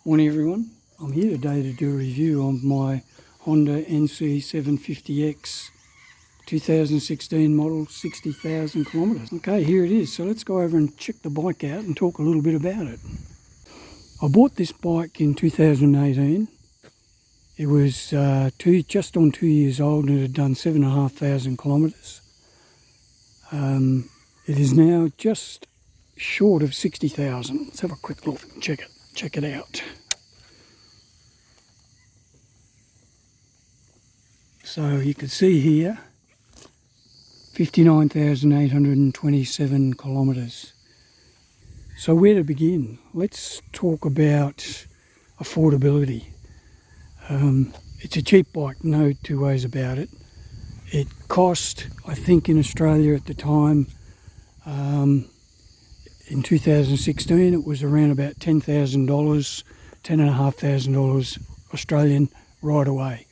Morning everyone, I'm here today to do a review of my Honda NC750X 2016 model, 60,000 kilometres. Okay, here it is. So let's go over and check the bike out and talk a little bit about it. I bought this bike in 2018. It was just on 2 years old and it had done 7,500 kilometres. It is now just short of 60,000. Let's have a quick look and check it out. So you can see here 59,827 kilometres. So where to begin? Let's talk about affordability. It's a cheap bike, no two ways about it. It cost, I think in Australia at the time, in 2016 it was around about $10,000, $10,500 Australian right away.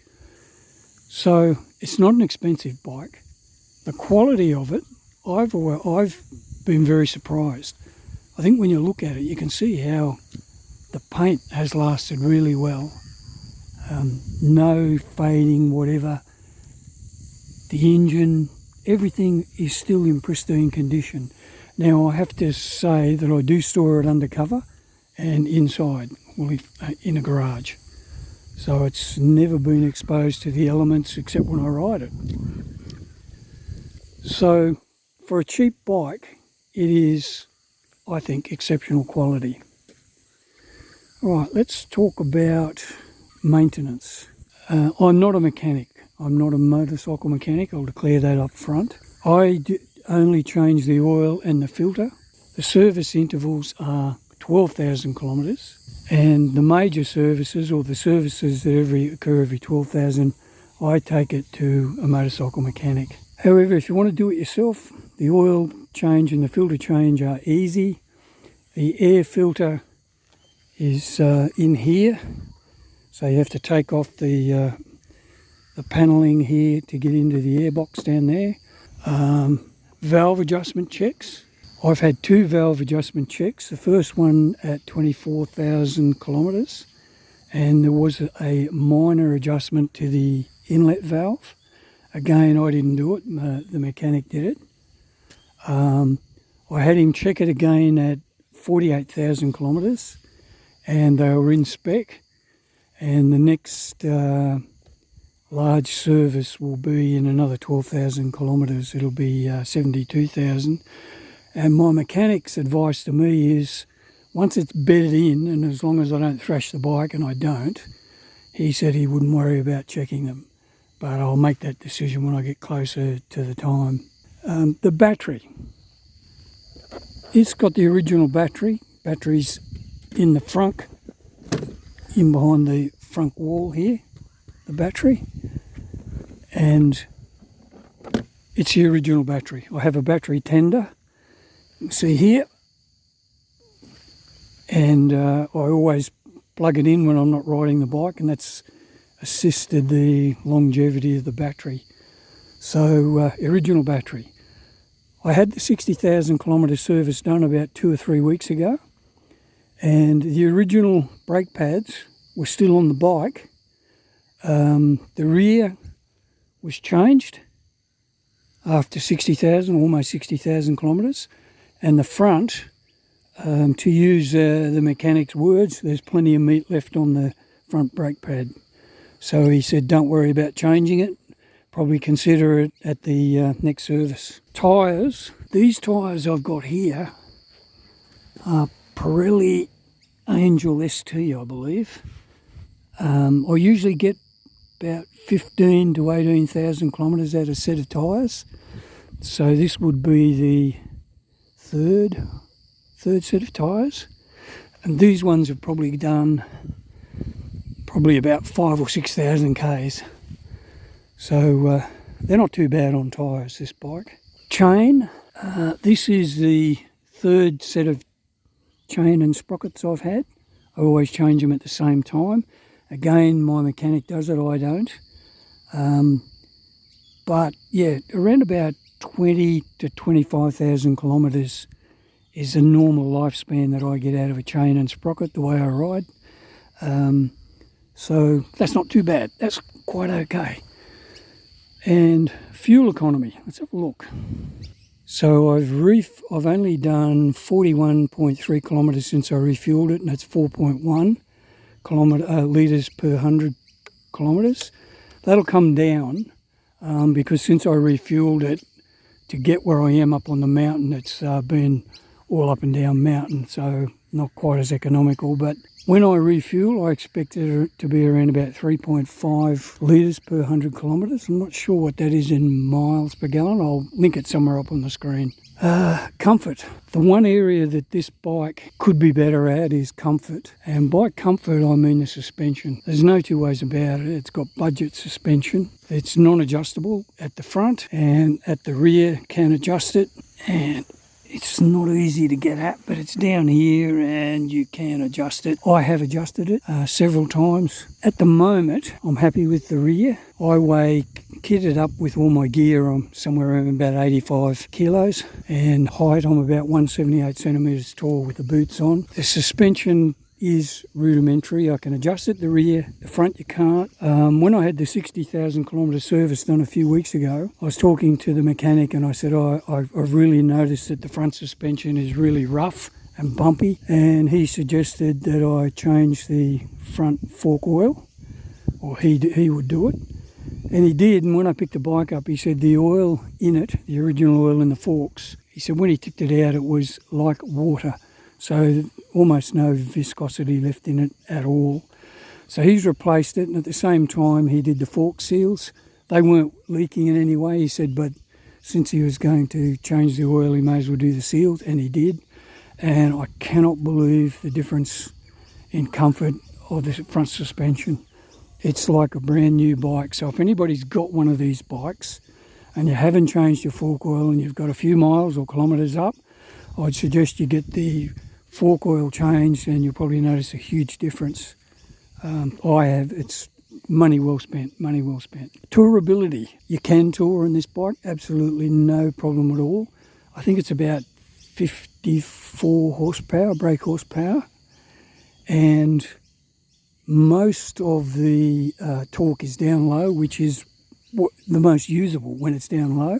So it's not an expensive bike. The quality of it, I've been very surprised. I think when you look at it, you can see how the paint has lasted really well. No fading, whatever. The engine, everything is still in pristine condition. Now I have to say that I do store it undercover and inside, well, in a garage. So it's never been exposed to the elements except when I ride it. So for a cheap bike, it is, I think, exceptional quality. All right, let's talk about maintenance. I'm not a mechanic. I'm not a motorcycle mechanic. I'll declare that up front. I only change the oil and the filter. The service intervals are 12,000 kilometres. And the major services, or the services that occur every 12,000, I take it to a motorcycle mechanic. However, if you want to do it yourself, the oil change and the filter change are easy. The air filter is in here, so you have to take off the panelling here to get into the air box down there. Valve adjustment checks. I've had two valve adjustment checks. The first one at 24,000 kilometres, and there was a minor adjustment to the inlet valve. Again, I didn't do it, the mechanic did it. I had him check it again at 48,000 kilometres, and they were in spec, and the next large service will be in another 12,000 kilometres. It'll be 72,000. And my mechanic's advice to me is, once it's bedded in, and as long as I don't thrash the bike, and I don't, he said he wouldn't worry about checking them. But I'll make that decision when I get closer to the time. The battery. It's got the original battery. Battery's in the front, in behind the front wall here, the battery. And it's the original battery. I have a battery tender. See here, and I always plug it in when I'm not riding the bike, and that's assisted the longevity of the battery. So original battery. I had the 60,000 kilometre service done about 2 or 3 weeks ago, and the original brake pads were still on the bike. The rear was changed after 60,000, almost 60,000 kilometres. And the front, to use the mechanic's words, there's plenty of meat left on the front brake pad. So he said, don't worry about changing it. Probably consider it at the next service. Tyres. These tyres I've got here are Pirelli Angel ST, I believe. I usually get about 15 to 18,000 kilometres out of a set of tyres. So this would be the third set of tyres, and these ones have probably done about 5,000 or 6,000 k's. So they're not too bad on tyres, this bike. Chain. This is the third set of chain and sprockets I've had. I always change them at the same time. Again, my mechanic does it, I don't. But yeah, around about 20 to 25,000 kilometres is a normal lifespan that I get out of a chain and sprocket the way I ride. So that's not too bad. That's quite okay. And fuel economy, let's have a look. So I've only done 41.3 kilometres since I refueled it, and that's 4.1 litres per 100 kilometres. That'll come down because since I refueled it, to get where I am up on the mountain, it's been all up and down mountain, so not quite as economical. But when I refuel, I expect it to be around about 3.5 litres per 100 kilometres. I'm not sure what that is in miles per gallon. I'll link it somewhere up on the screen. Comfort. The one area that this bike could be better at is comfort. And by comfort, I mean the suspension. There's no two ways about it. It's got budget suspension. It's non-adjustable at the front, and at the rear can adjust it. And it's not easy to get at, but it's down here and you can adjust it. I have adjusted it several times. At the moment, I'm happy with the rear. I weigh, kitted up with all my gear, I'm somewhere around about 85 kilos. And height, I'm about 178 centimetres tall with the boots on. The suspension is rudimentary. I can adjust it, the rear, the front you can't. When I had the 60,000 kilometre service done a few weeks ago, I was talking to the mechanic and I said, I've really noticed that the front suspension is really rough and bumpy, and he suggested that I change the front fork oil, or he would do it. And he did, and when I picked the bike up, he said the oil in it, the original oil in the forks, he said when he took it out it was like water. So almost no viscosity left in it at all. So he's replaced it, and at the same time he did the fork seals. They weren't leaking in any way, he said, but since he was going to change the oil, he may as well do the seals, and he did. And I cannot believe the difference in comfort of the front suspension. It's like a brand new bike. So if anybody's got one of these bikes and you haven't changed your fork oil and you've got a few miles or kilometres up, I'd suggest you get the fork oil changed, and you'll probably notice a huge difference. I have. It's money well spent, money well spent. Tourability. You can tour on this bike, absolutely no problem at all. I think it's about 54 horsepower, brake horsepower, and most of the torque is down low, which is the most usable when it's down low.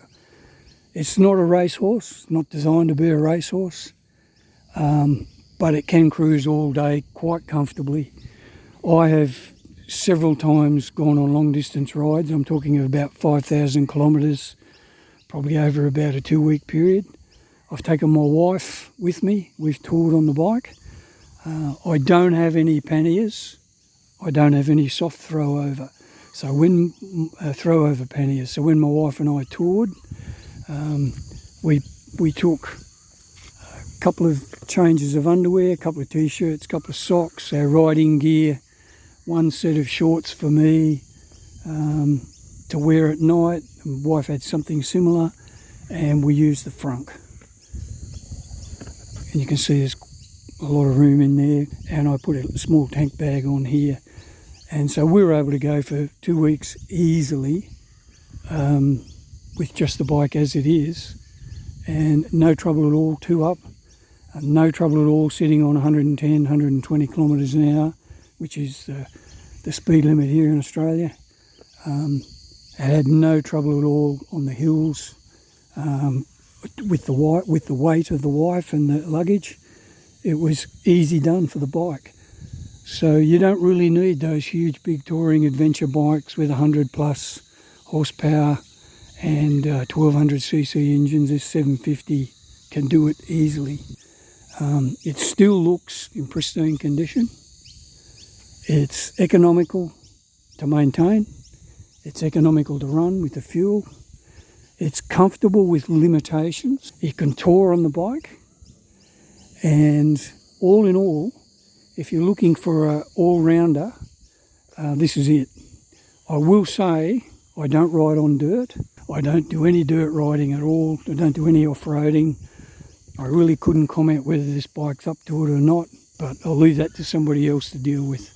It's not a racehorse, not designed to be a racehorse. But it can cruise all day quite comfortably. I have several times gone on long distance rides. I'm talking of about 5,000 kilometres, probably over about a 2-week period. I've taken my wife with me. We've toured on the bike. I don't have any panniers. I don't have any soft throw over. So when throw over panniers. So when my wife and I toured, we took a couple of changes of underwear, a couple of t-shirts, a couple of socks, our riding gear, one set of shorts for me to wear at night. My wife had something similar, and we used the frunk. And you can see there's a lot of room in there, and I put a small tank bag on here. And so we were able to go for 2 weeks easily with just the bike as it is, and no trouble at all, 2 up. No trouble at all sitting on 110, 120 kilometres an hour, which is the speed limit here in Australia. I had no trouble at all on the hills with the weight of the wife and the luggage. It was easy done for the bike. So you don't really need those huge big touring adventure bikes with 100 plus horsepower and 1200cc engines. This 750 can do it easily. It still looks in pristine condition. It's economical to maintain. It's economical to run with the fuel. It's comfortable with limitations. You can tour on the bike. And all in all, if you're looking for an all-rounder, this is it. I will say I don't ride on dirt. I don't do any dirt riding at all. I don't do any off-roading. I really couldn't comment whether this bike's up to it or not, but I'll leave that to somebody else to deal with.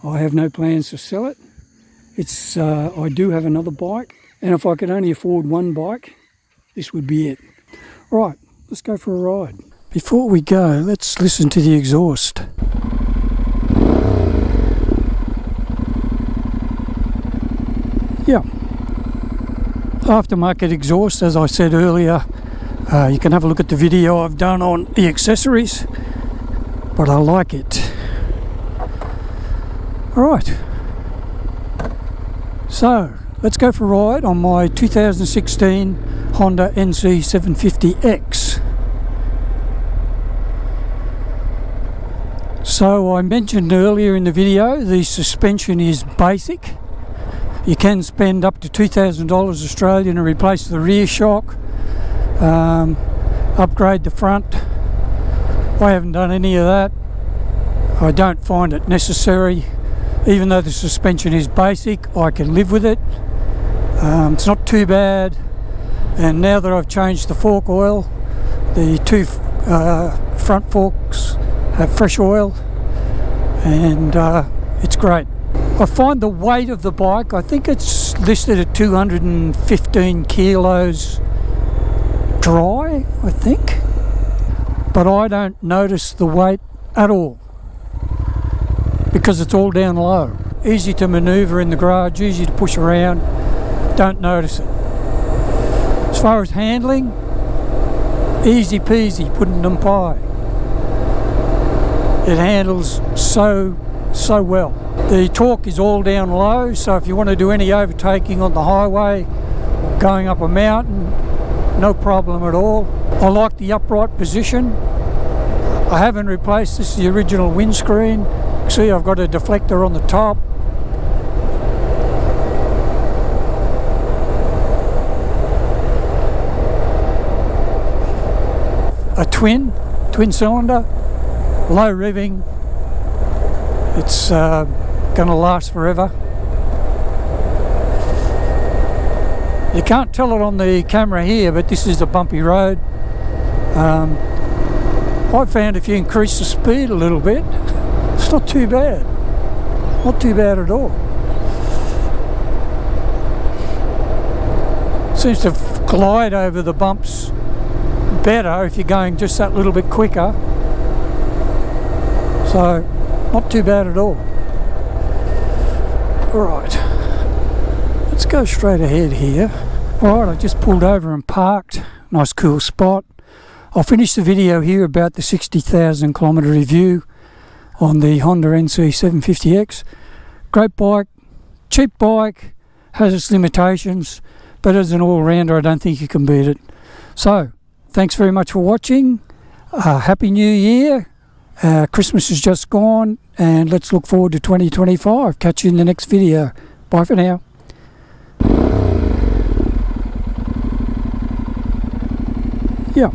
I have no plans to sell it. I do have another bike, and if I could only afford one bike, this would be it. Right, let's go for a ride. Before we go, let's listen to the exhaust. Aftermarket exhaust, as I said earlier. You can have a look at the video I've done on the accessories, but I like it. Alright, so let's go for a ride on my 2016 Honda NC750X. So I mentioned earlier in the video, the suspension is basic. You can spend up to $2,000 Australian and replace the rear shock, upgrade the front. I haven't done any of that. I don't find it necessary. Even though the suspension is basic, I can live with it. It's not too bad. And now that I've changed the fork oil, the two front forks have fresh oil, and it's great. I find the weight of the bike, I think it's listed at 215 kilos dry, I think, but I don't notice the weight at all because it's all down low. Easy to manoeuvre in the garage, easy to push around, don't notice it. As far as handling, easy peasy, pudding and pie. It handles so well. The torque is all down low, so if you want to do any overtaking on the highway or going up a mountain, no problem at all. I like the upright position. I haven't replaced this, the original windscreen. See, I've got a deflector on the top. A twin cylinder, low revving. It's going to last forever. You can't tell it on the camera here, but this is a bumpy road. I found if you increase the speed a little bit, it's not too bad. Not too bad at all. Seems to glide over the bumps better if you're going just that little bit quicker. So, not too bad at all. Alright, let's go straight ahead here. Alright, I just pulled over and parked. Nice cool spot. I'll finish the video here about the 60,000 kilometre review on the Honda NC750X. Great bike, cheap bike, has its limitations, but as an all-rounder I don't think you can beat it. So, thanks very much for watching. Happy New Year. Christmas is just gone, and let's look forward to 2025. Catch you in the next video. Bye for now. Yeah.